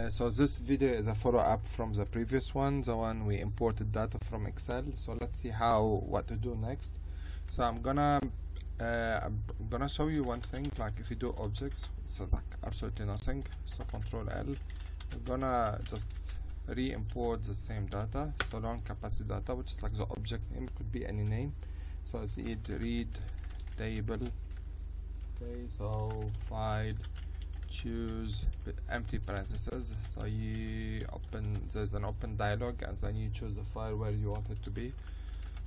So this video is a follow-up from the previous one, the one we imported data from Excel. So let's see what to do next. So I'm gonna show you one thing. Like if you do objects, so like absolutely nothing. So Control L. We're gonna just re-import the same data. So long capacity data, which is like the object name, could be any name. So it's read table. Okay, so file.choose empty parentheses, so there's an open dialog, and then you choose the file where you want it to be,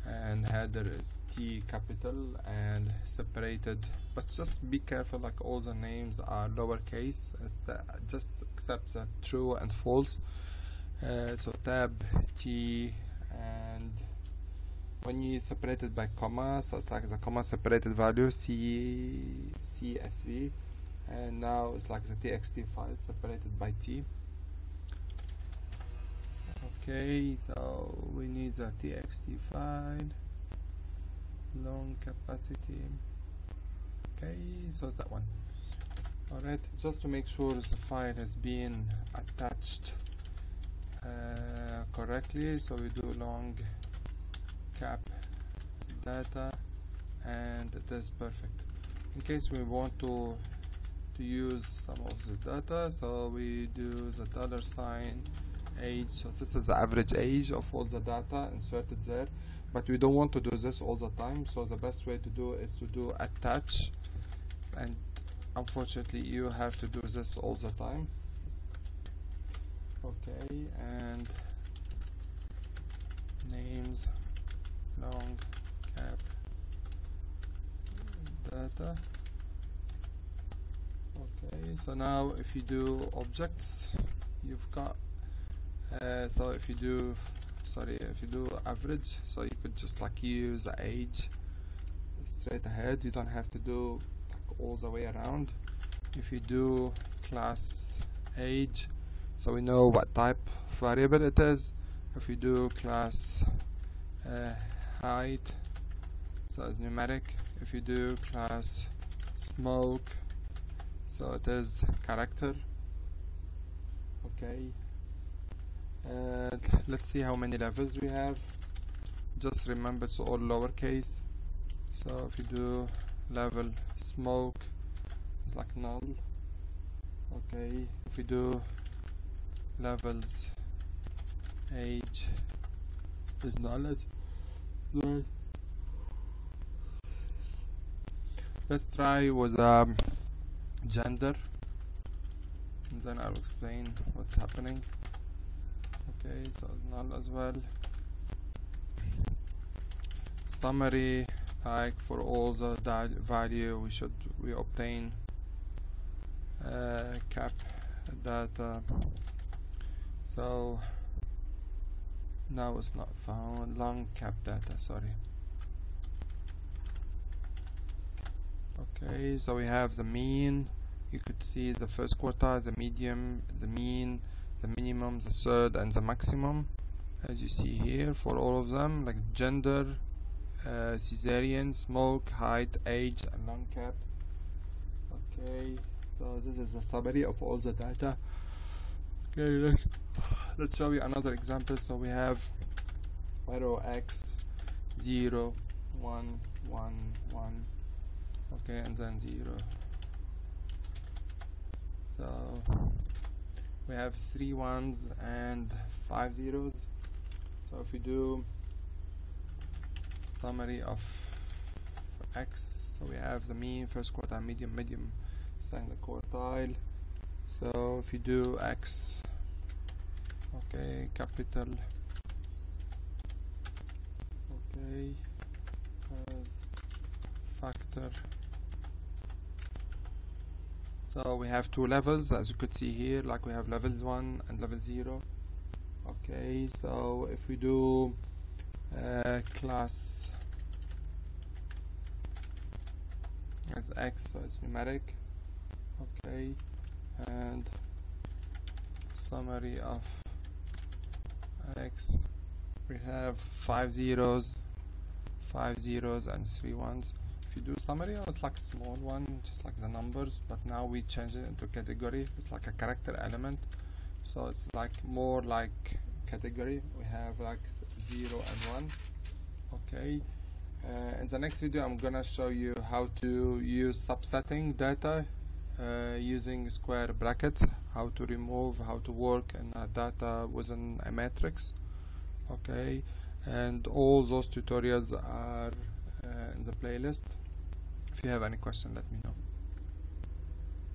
and header is T capital and separated, but just be careful, like all the names are lowercase, just accept the true and false. So tab T, and when you separate it by comma, so it's like the comma separated value CSV, and now it's like the txt file separated by T. Okay, so we need the txt file, long capacity. Okay, so it's that one. Alright, just to make sure the file has been attached correctly, so we do long cap data, and it is perfect. In case we want to use some of the data, so we do the $ age. So this is the average age of all the data inserted there, but we don't want to do this all the time, so the best way to do is to do attach, and unfortunately you have to do this all the time. Okay, and names long cap data. Okay, so now if you do objects, you've got so if you do average, so you could just like use the age straight ahead, you don't have to do like all the way around. If you do class age, so we know what type of variable it is. If you do class height, so it's numeric. If you do class smoke, so it is character. Okay, let's see how many levels we have. Just remember it's all lowercase. So if you do level smoke, it's like null. Okay, if you do levels age is null as well. Let's try with gender, and then I'll explain what's happening. Okay, so null as well. Summary, like for all the value we obtain cap data. So now it's not found. Long cap data, sorry. Okay, so we have the mean. You could see the first quartile, the medium, the mean, the minimum, the third, and the maximum, as you see here for all of them, like gender, cesarean, smoke, height, age, and long cap. Okay, so this is a summary of all the data. Okay, let's show you another example. So we have arrow x 0 1 1 1, okay, and then 0. So we have 3 ones and 5 zeros. So if we do summary of x, so we have the mean, first quartile, medium, second quartile. So if you do x, okay, capital, okay, as factor. So we have 2 levels, as you could see here, like we have level 1 and level 0. Okay, so if we do class as x, so it's numeric. Okay, and summary of x, we have 5 zeros, 5 zeros, and 3 ones. If you do summary, it's like a small one, just like the numbers, but now we change it into category. It's like a character element. so it's like more like category. We have like 0 and 1. Okay, in the next video I'm gonna show you how to use subsetting data using square brackets, how to remove, how to work in data within a matrix. Okay, and all those tutorials are in the playlist. If you have any question, let me know.